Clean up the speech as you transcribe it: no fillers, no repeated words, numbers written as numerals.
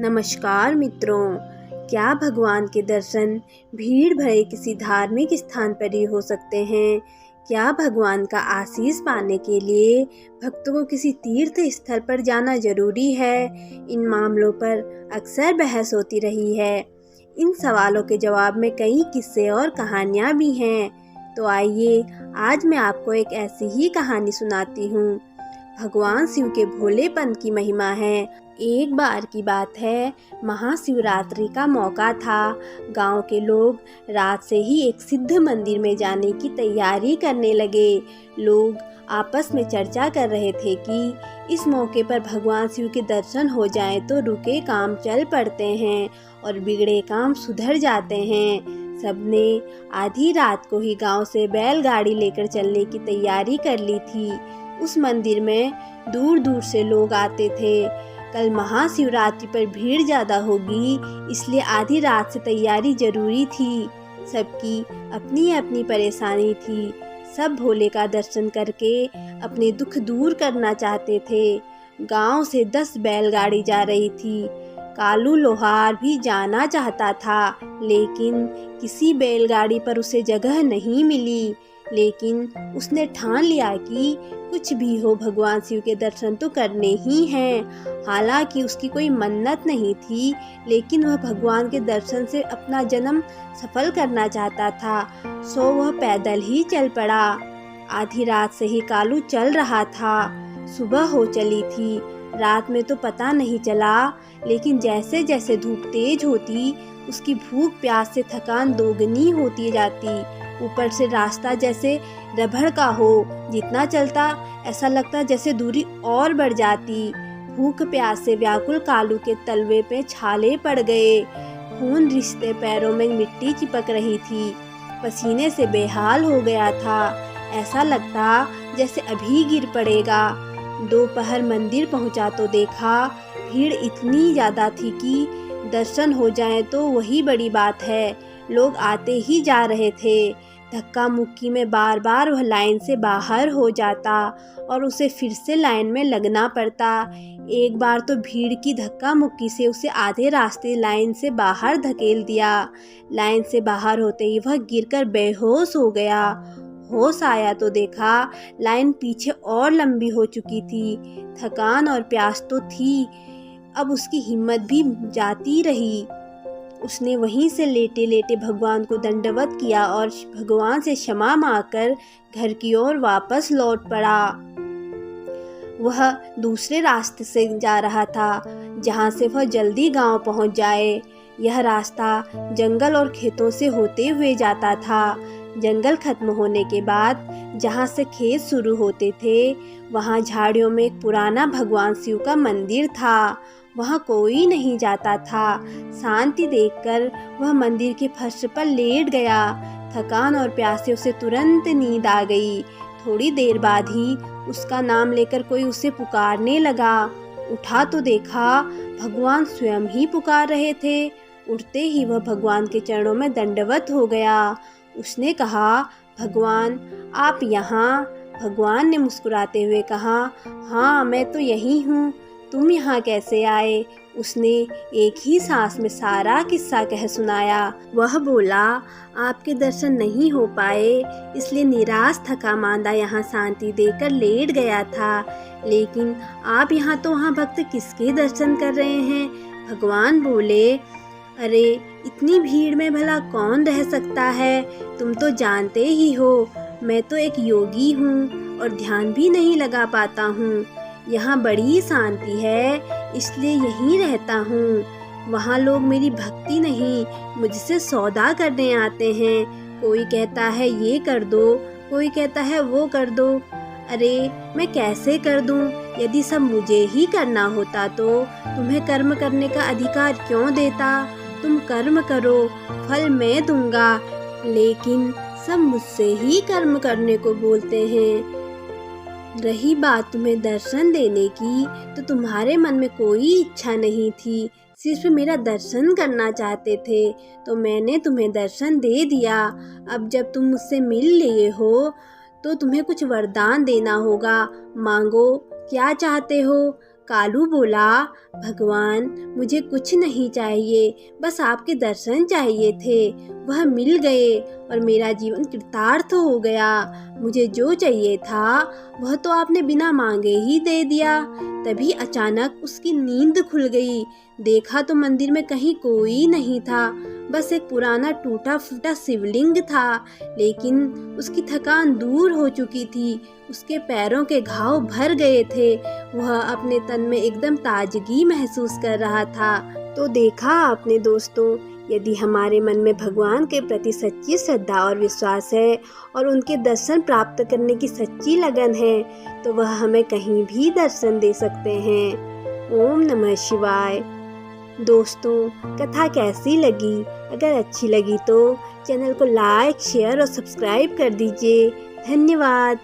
नमस्कार मित्रों, क्या भगवान के दर्शन भीड़ भरे किसी धार्मिक स्थान पर ही हो सकते हैं? क्या भगवान का आशीष पाने के लिए भक्तों को किसी तीर्थ स्थल पर जाना जरूरी है? इन मामलों पर अक्सर बहस होती रही है। इन सवालों के जवाब में कई किस्से और कहानियाँ भी हैं। तो आइए आज मैं आपको एक ऐसी ही कहानी सुनाती हूँ। भगवान शिव के भोलेपन की महिमा है। एक बार की बात है, महाशिवरात्रि का मौका था। गांव के लोग रात से ही एक सिद्ध मंदिर में जाने की तैयारी करने लगे। लोग आपस में चर्चा कर रहे थे कि इस मौके पर भगवान शिव के दर्शन हो जाएं तो रुके काम चल पड़ते हैं और बिगड़े काम सुधर जाते हैं। सबने आधी रात को ही गांव से बैलगाड़ी लेकर चलने की तैयारी कर ली थी। उस मंदिर में दूर दूर से लोग आते थे। कल महाशिवरात्रि पर भीड़ ज़्यादा होगी, इसलिए आधी रात से तैयारी जरूरी थी। सबकी अपनी अपनी परेशानी थी। सब भोले का दर्शन करके अपने दुख दूर करना चाहते थे। गांव से 10 बैलगाड़ी जा रही थी। कालू लोहार भी जाना चाहता था, लेकिन किसी बैलगाड़ी पर उसे जगह नहीं मिली। लेकिन उसने ठान लिया कि कुछ भी हो भगवान शिव के दर्शन तो करने ही हैं। हालांकि उसकी कोई मन्नत नहीं थी, लेकिन वह भगवान के दर्शन से अपना जन्म सफल करना चाहता था, सो वह पैदल ही चल पड़ा। आधी रात से ही कालू चल रहा था। सुबह हो चली थी। रात में तो पता नहीं चला, लेकिन जैसे जैसे धूप तेज होती, उसकी भूख प्यास से थकान दोगुनी होती जाती। ऊपर से रास्ता जैसे रबड़ का हो, जितना चलता ऐसा लगता जैसे दूरी और बढ़ जाती। भूख प्यास से व्याकुल कालू के तलवे पे छाले पड़ गए। खून रिश्ते पैरों में मिट्टी चिपक रही थी। पसीने से बेहाल हो गया था। ऐसा लगता जैसे अभी गिर पड़ेगा। दोपहर मंदिर पहुंचा तो देखा भीड़ इतनी ज़्यादा थी कि दर्शन हो जाए तो वही बड़ी बात है। लोग आते ही जा रहे थे। धक्का मुक्की में बार बार वह लाइन से बाहर हो जाता और उसे फिर से लाइन में लगना पड़ता। एक बार तो भीड़ की धक्का मुक्की से उसे आधे रास्ते लाइन से बाहर धकेल दिया। लाइन से बाहर होते ही वह गिरकर बेहोश हो गया। होश आया तो देखा लाइन पीछे और लंबी हो चुकी थी। थकान और प्यास तो थी, अब उसकी हिम्मत भी जाती रही। उसने वहीं से लेटे लेटे भगवान को दंडवत किया और भगवान से क्षमा मांगकर घर की ओर वापस लौट पड़ा। वह दूसरे रास्ते से जा रहा था, जहां से वह जल्दी गांव पहुंच जाए। यह रास्ता जंगल और खेतों से होते हुए जाता था। जंगल खत्म होने के बाद जहां से खेत शुरू होते थे, वहां झाड़ियों में एक पुराना भगवान शिव का मंदिर था। वहां कोई नहीं जाता था। शांति देखकर वह मंदिर के फर्श पर लेट गया। थकान और प्यास से उसे तुरंत नींद आ गई। थोड़ी देर बाद ही उसका नाम लेकर कोई उसे पुकारने लगा। उठा तो देखा भगवान स्वयं ही पुकार रहे थे। उठते ही वह भगवान के चरणों में दंडवत हो गया। उसने कहा, भगवान आप यहाँ? भगवान ने मुस्कुराते हुए कहा, हाँ मैं तो यही हूँ। तुम यहाँ कैसे आए? उसने एक ही सांस में सारा किस्सा कह सुनाया। वह बोला, आपके दर्शन नहीं हो पाए, इसलिए निराश थका मांदा यहाँ शांति देकर लेट गया था। लेकिन आप यहाँ तो वहाँ भक्त किसके दर्शन कर रहे हैं? भगवान बोले, अरे इतनी भीड़ में भला कौन रह सकता है? तुम तो जानते ही हो, मैं तो एक योगी हूँ और ध्यान भी नहीं लगा पाता हूँ। यहाँ बड़ी शांति है, इसलिए यहीं रहता हूँ। वहाँ लोग मेरी भक्ति नहीं, मुझसे सौदा करने आते हैं। कोई कहता है ये कर दो, कोई कहता है वो कर दो। अरे मैं कैसे कर दूँ? यदि सब मुझे ही करना होता तो तुम्हें कर्म करने का अधिकार क्यों देता? तुम कर्म करो, फल मैं दूंगा। लेकिन सब मुझसे ही कर्म करने को बोलते हैं। रही बात तुम्हें दर्शन देने की, तो तुम्हारे मन में कोई इच्छा नहीं थी, सिर्फ मेरा दर्शन करना चाहते थे, तो मैंने तुम्हें दर्शन दे दिया। अब जब तुम मुझसे मिल लिए हो, तो तुम्हें कुछ वरदान देना होगा। मांगो, क्या चाहते हो? कालू बोला, भगवान मुझे कुछ नहीं चाहिए, बस आपके दर्शन चाहिए थे। वह मिल गए और मेरा जीवन कृतार्थ हो गया। मुझे जो चाहिए था वह तो आपने बिना मांगे ही दे दिया। तभी अचानक उसकी नींद खुल गई। देखा तो मंदिर में कहीं कोई नहीं था, बस एक पुराना टूटा फूटा शिवलिंग था। लेकिन उसकी थकान दूर हो चुकी थी, उसके पैरों के घाव भर गए थे। वह अपने तन में एकदम ताजगी महसूस कर रहा था। तो देखा आपने दोस्तों, यदि हमारे मन में भगवान के प्रति सच्ची श्रद्धा और विश्वास है और उनके दर्शन प्राप्त करने की सच्ची लगन है, तो वह हमें कहीं भी दर्शन दे सकते हैं। ओम नमः शिवाय। दोस्तों, कथा कैसी लगी? अगर अच्छी लगी तो चैनल को लाइक, शेयर और सब्सक्राइब कर दीजिए। धन्यवाद।